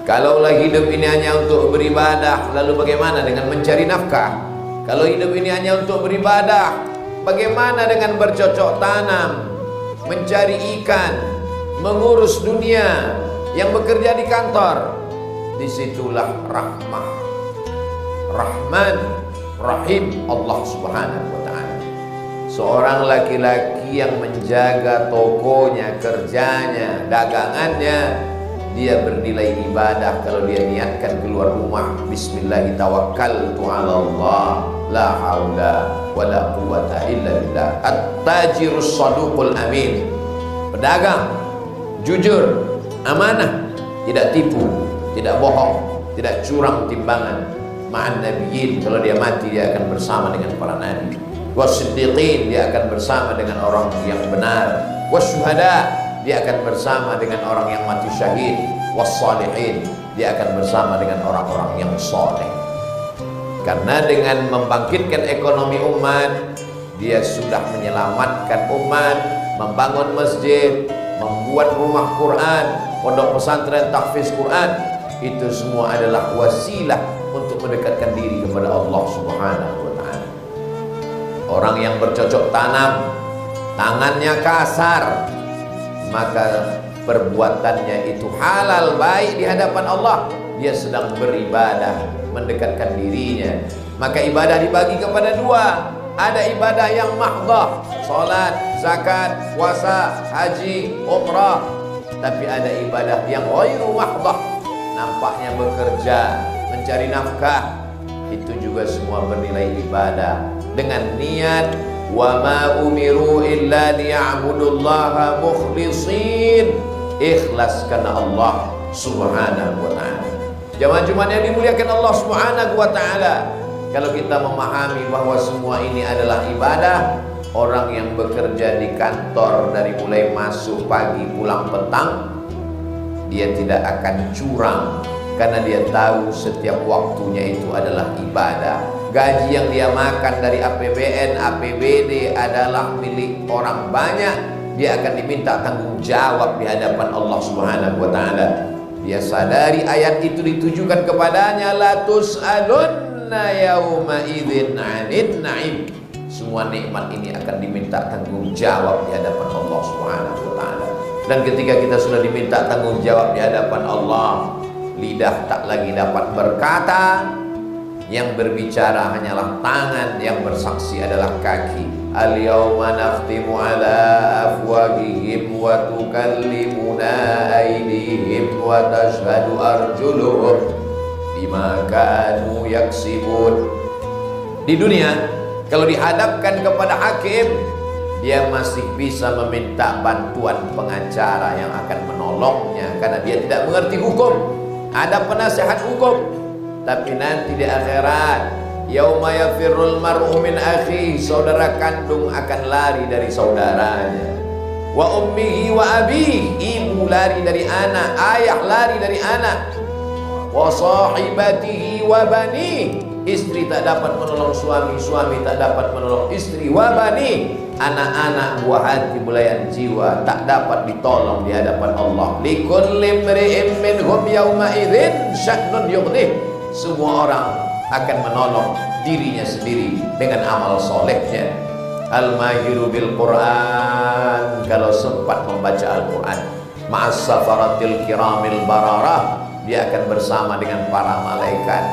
Kalaulah hidup ini hanya untuk beribadah, lalu bagaimana dengan mencari nafkah? Kalau hidup ini hanya untuk beribadah, bagaimana dengan bercocok tanam, mencari ikan, mengurus dunia, yang bekerja di kantor? Disitulah rahmah, Rahman, Rahim Allah Subhanahu wa ta'ala. Seorang laki-laki yang menjaga tokonya, kerjanya, dagangannya, dia bernilai ibadah kalau dia niatkan keluar rumah, bismillah tawakkaltu ala Allah, la haula wala quwata illa billah. At-tajirus saduqul amin, pedagang jujur, amanah, tidak tipu, tidak bohong, tidak curang timbangan. Ma'an nabiyyin, kalau dia mati dia akan bersama dengan para nabi. Wasiddiqin, dia akan bersama dengan orang yang benar. Wasyuhada, dia akan bersama dengan orang yang mati syahid. Wassalihin, dia akan bersama dengan orang-orang yang soleh. Karena dengan membangkitkan ekonomi umat, dia sudah menyelamatkan umat, membangun masjid, membuat rumah Quran, pondok pesantren, tahfiz Quran. Itu semua adalah wasilah untuk mendekatkan diri kepada Allah Subhanahu wa ta'ala. Orang yang bercocok tanam, tangannya kasar, maka perbuatannya itu halal, baik di hadapan Allah. Dia sedang beribadah, mendekatkan dirinya. Maka ibadah dibagi kepada dua. Ada ibadah yang mahdah, salat, zakat, puasa, haji, umrah. Tapi ada ibadah yang ghairu mahdah, nampaknya bekerja, mencari nafkah. Itu juga semua bernilai ibadah dengan niat wa ma umiru illa liya'budullaha mukhlisin, ikhlas karena Allah Subhanahu wa ta'ala. Jamaah Jumat yang dimuliakan Allah Subhanahu wa ta'ala, kalau kita memahami bahwa semua ini adalah ibadah, orang yang bekerja di kantor dari mulai masuk pagi pulang petang, dia tidak akan curang karena dia tahu setiap waktunya itu adalah ibadah. Gaji yang dia makan dari APBN, APBD adalah milik orang banyak. Dia akan diminta tanggung jawab di hadapan Allah Subhanahu wa ta'ala. Dia sadari ayat itu ditujukan kepadanya, la tus'alunna yawma idzin 'anil na'im. Semua nikmat ini akan diminta tanggung jawab di hadapan Allah Subhanahu wa ta'ala. Dan ketika kita sudah diminta tanggung jawab di hadapan Allah, lidah tak lagi dapat berkata, yang berbicara hanyalah tangan, yang bersaksi adalah kaki. Al-yawma nakhtimu ala afwahihim wa tukallimuna aydihim wa tashhadu arjuluhum bima kanu yaksibun. Di dunia, kalau dihadapkan kepada hakim, dia masih bisa meminta bantuan pengacara yang akan menolongnya karena dia tidak mengerti hukum. Ada penasehat hukum. Tapi nanti di akhirat, yauma yafirrul mar'u min akhihi, saudara kandung akan lari dari saudaranya. Wa ummihi wa abihi, ibu lari dari anak, ayah lari dari anak. Wa sahibatihi wa bani, istri tak dapat menolong suami, suami tak dapat menolong istri. Wa bani, anak-anak buah hati belayan jiwa tak dapat ditolong di hadapan Allah. Likulli imri'in minhum yawma idzin sya'nun yughnih. Semua orang akan menolong dirinya sendiri dengan amal solehnya. Al-mahiru bil Quran, kalau sempat membaca Al-Quran, ma'as safaratil kiramil bararah, dia akan bersama dengan para malaikat.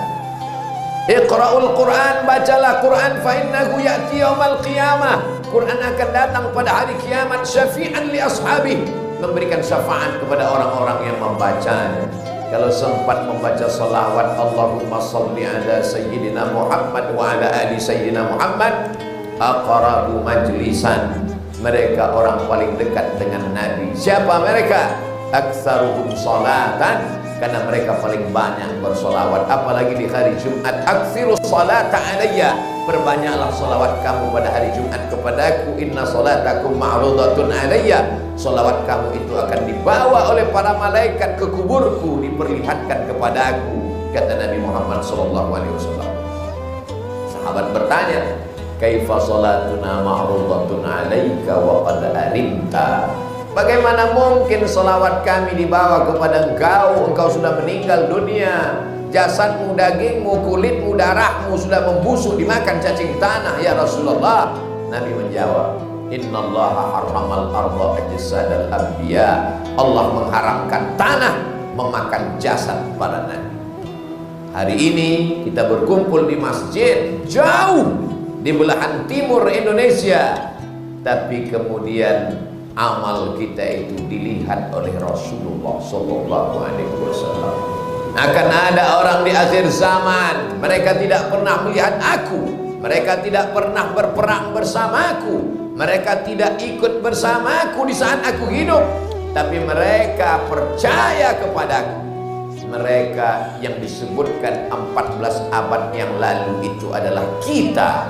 Iqra'ul Quran, bacalah Quran, fa innahu ya'ti yaumal qiyamah. Quran akan datang pada hari kiamat, syafi'an li ashabi, memberikan syafaat kepada orang-orang yang membacanya. Kalau sempat membaca salawat, Allahumma salli ala sayyidina Muhammad wa ala ali sayyidina Muhammad, aqrabu majlisan, mereka orang paling dekat dengan Nabi. Siapa mereka? Aktsaruhum salatan, karena mereka paling banyak bersolawat. Apalagi di hari Jumat, aktsirus salata alayya, perbanyaklah salawat kamu pada hari Jumat kepadaku. Inna salatakum ma'rudatun alayya, salawat kamu itu akan dibawa oleh para malaikat ke kuburku, diperlihatkan kepadaku, kata Nabi Muhammad SAW. Sahabat bertanya, kaifa salatuna ma'rudatun alayka wa qad alimta, Bagaimana mungkin salawat kami dibawa kepada engkau sudah meninggal dunia, jasadmu, dagingmu, kulitmu, darahmu sudah membusuk dimakan cacing tanah ya Rasulullah. Nabi menjawab, innallaha harramal arda ajsadal anbiya. Allah mengharamkan tanah memakan jasad para nabi. Hari ini kita berkumpul di masjid jauh di belahan timur Indonesia, tapi kemudian amal kita itu dilihat oleh Rasulullah Sallallahu Alaihi Wasallam. Akan ada orang di akhir zaman, mereka tidak pernah melihat aku, mereka tidak pernah berperang bersamaku, mereka tidak ikut bersamaku di saat aku hidup, tapi mereka percaya kepadaku. Mereka yang disebutkan 14 abad yang lalu itu adalah kita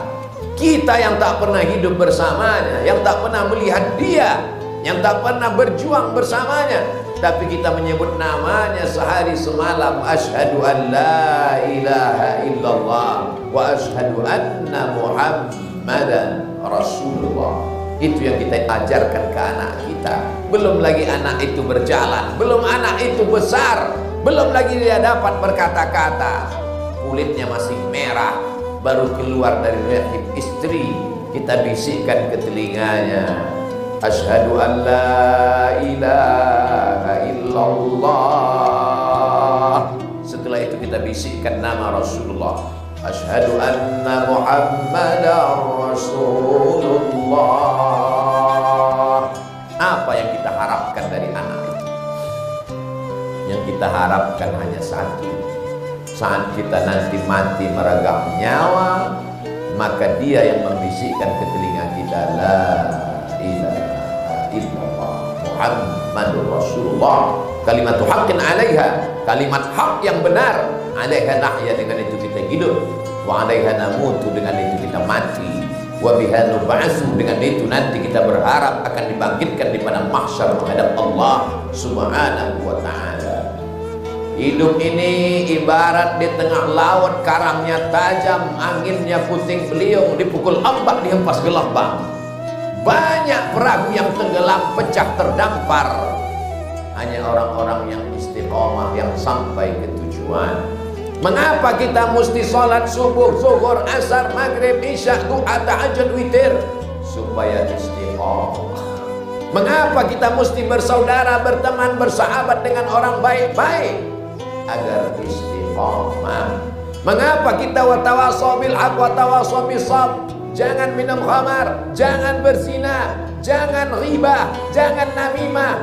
yang tak pernah hidup bersamanya, yang tak pernah melihat dia, yang tak pernah berjuang bersamanya, tapi kita menyebut namanya sehari semalam. Asyhadu an la ilaha illallah wa asyhadu anna Muhammadan Rasulullah. Itu yang kita ajarkan ke anak kita. Belum lagi anak itu berjalan, belum anak itu besar, belum lagi dia dapat berkata-kata, kulitnya masih merah, baru keluar dari rahim istri, kita bisikkan ke telinganya, asyhadu an la ilaha illallah. Setelah itu kita bisikkan nama Rasulullah, asyhadu anna Muhammadar Rasulullah. Apa yang kita harapkan dari anak itu? Yang kita harapkan hanya satu. Saat kita nanti mati meregang nyawa, maka dia yang membisikkan ke telinga kita, la ilaha illallah Muhammadur Rasulullah. Kalimat haqqin 'alaiha, kalimat hak yang benar. 'Alaiha nahya, dengan itu kita hidup. Wa 'alaiha namutu, dengan itu kita mati. Wa biha nub'atsu, dengan itu nanti kita berharap akan dibangkitkan di padang mahsyar menghadap Allah Subhanahu wa ta'ala. Hidup ini ibarat di tengah laut, karangnya tajam, anginnya puting beliung, dipukul ombak, dihempas gelombang. Banyak perahu yang tenggelam, pecah, terdampar. Hanya orang-orang yang istiqomah yang sampai ke tujuan. Mengapa kita mesti sholat subuh, zuhur, asar, maghrib, isya, duha, tahajud, witir? Supaya istiqomah. Mengapa kita mesti bersaudara, berteman, bersahabat dengan orang baik-baik? Agar istiqomah. Mengapa kita watawasau bil haq watawasau bis sabr? Jangan minum khamar, jangan berzina, jangan riba, jangan namimah,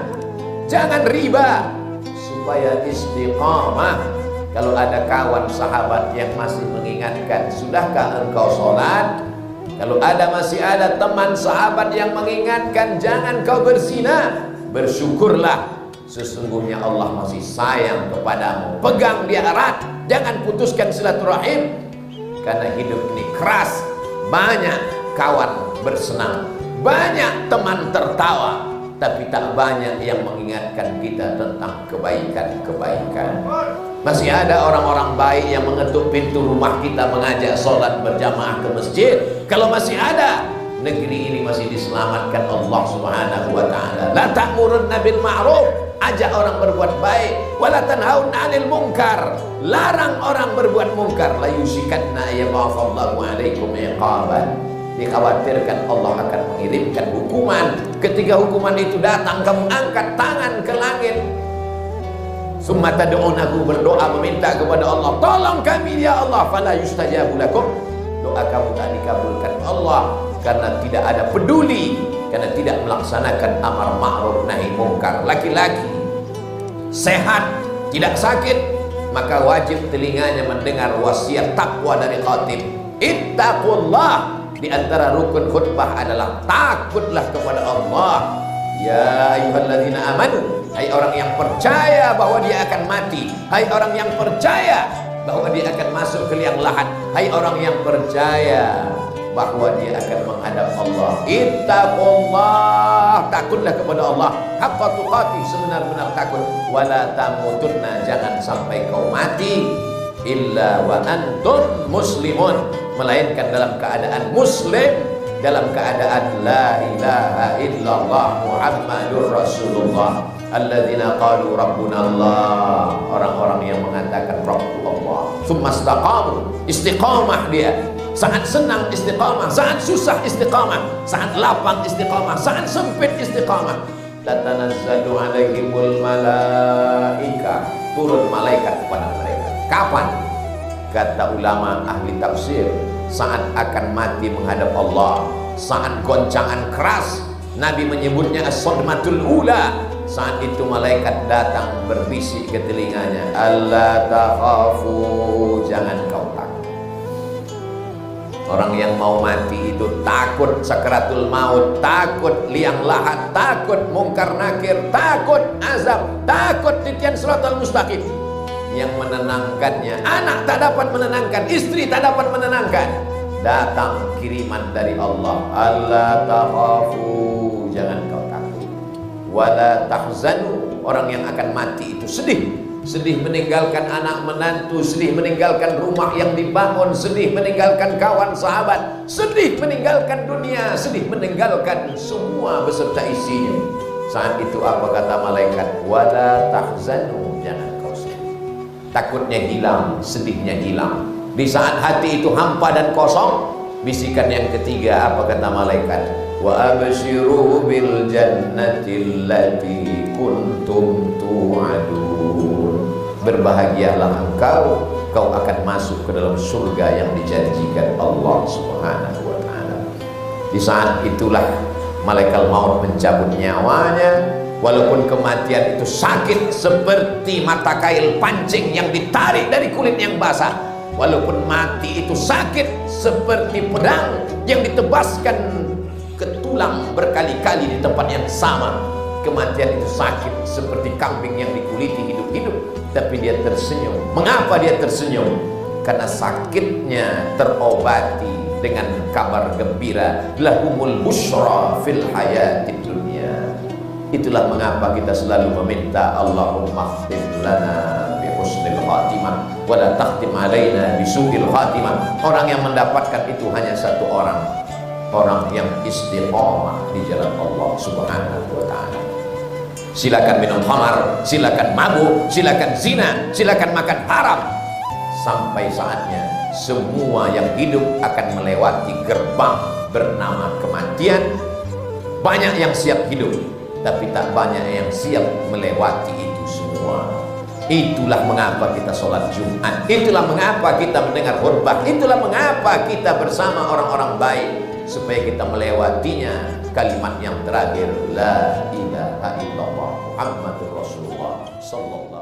jangan riba, supaya istiqomah. Kalau ada kawan sahabat yang masih mengingatkan, sudahkah engkau sholat? Kalau masih ada teman sahabat yang mengingatkan, jangan kau berzina, bersyukurlah. Sesungguhnya Allah masih sayang kepadamu. Pegang dia erat, jangan putuskan silaturahim. Karena hidup ini keras, banyak kawan bersenang, banyak teman tertawa, tapi tak banyak yang mengingatkan kita tentang kebaikan-kebaikan. Masih ada orang-orang baik yang mengetuk pintu rumah kita, mengajak sholat berjamaah ke masjid. Kalau masih ada, negeri ini masih diselamatkan Allah Subhanahu wa ta'ala. La ta'murunna bil ma'ruf, ajak orang berbuat baik, wala tanhauna 'anil munkar, larang orang berbuat munkar. La yusikanna yab'atsallahu 'alaikum iqaban, dikhawatirkan Allah akan mengirimkan hukuman. Ketika hukuman itu datang, kamu angkat tangan ke langit, summa tad'unahu, berdoa meminta kepada Allah, tolong kami ya Allah, fala yustajabu lakum, doa kamu tak dikabulkan Allah karena tidak ada peduli, karena tidak melaksanakan amar ma'ruf nahi mungkar. Laki-laki sehat, tidak sakit, maka wajib telinganya mendengar wasiat takwa dari khatib. Ittaqullah. Di antara rukun khutbah adalah takutlah kepada Allah. Ya ayyuhalladzina amanu, hai orang yang percaya bahwa dia akan mati, hai orang yang percaya bahwa dia akan masuk ke liang lahat, hai orang yang percaya bahwa dia akan menghadap Allah. Ittaqullah, takutlah kepada Allah haqqa tuqatih, sebenar-benar takut. Wala tamutunna, jangan sampai kau mati illa wa antum muslimun, melainkan dalam keadaan muslim. dalam keadaan la ilaha illallah Muhammadur Rasulullah. Alladzina qalu rabbuna Allah, orang-orang yang mengatakan Rabbullah. Tsumma istaqamu, istiqamah dia. Saat senang istiqamah, saat susah istiqamah, saat lapang istiqamah, saat sempit istiqamah. Tatanazzalu alaihimul malaika, turun malaikat kepada mereka. Kapan? Kata ulama ahli tafsir, saat akan mati menghadap Allah, saat goncangan keras. Nabi menyebutnya as-sadmatul ula. Saat itu malaikat datang berbisik ke telinganya, alla takhafu, jangan kau takut. Orang yang mau mati itu takut sakaratul maut, takut liang lahat, takut mungkar nakir, takut azab, takut titian siratal mustaqim. Yang menenangkannya, anak tak dapat menenangkan, istri tak dapat menenangkan. Datang kiriman dari Allah, alla takhafu, jangan kau takut. Wala tahzanu, orang yang akan mati itu sedih. Sedih meninggalkan anak menantu, sedih meninggalkan rumah yang dibangun, sedih meninggalkan kawan sahabat, sedih meninggalkan dunia, sedih meninggalkan semua beserta isinya. Saat itu apa kata malaikat? Wala tahzanu, jangan kau sedih. Takutnya hilang, sedihnya hilang. Di saat hati itu hampa dan kosong, bisikan yang ketiga apa kata malaikat? Wa abshiru bil jannati allati kuntum tu'adun. Berbahagialah engkau, kau akan masuk ke dalam surga yang dijanjikan Allah Subhanahu wa taala. Di saat itulah malaikat maut mencabut nyawanya. Walaupun kematian itu sakit seperti mata kail pancing yang ditarik dari kulit yang basah, walaupun mati itu sakit seperti pedang yang ditebaskan ke tulang berkali-kali di tempat yang sama. Kematian itu sakit seperti kambing yang dikuliti hidup-hidup, tapi dia tersenyum. Mengapa dia tersenyum? Karena sakitnya terobati dengan kabar gembira, lahumul busyra fil hayatid dunya. Itulah mengapa kita selalu meminta Allahumma khtim lana bi husnil khatimah wa la takhtim alaina bi su'il khatimah. Orang yang mendapatkan itu hanya satu orang, orang yang istiqomah di jalan Allah Subhanahu wa taala. Silakan minum khamar, silakan mabuk, silakan zina, silakan makan haram. Sampai saatnya semua yang hidup akan melewati gerbang bernama kematian. Banyak yang siap hidup, tapi tak banyak yang siap melewati itu semua. Itulah mengapa kita sholat Jumat, itulah mengapa kita mendengar khutbah, itulah mengapa kita bersama orang-orang baik, supaya kita melewatinya. Kalimat yang terakhir, la ilaha illallah Muhammadur Rasulullah sallallahu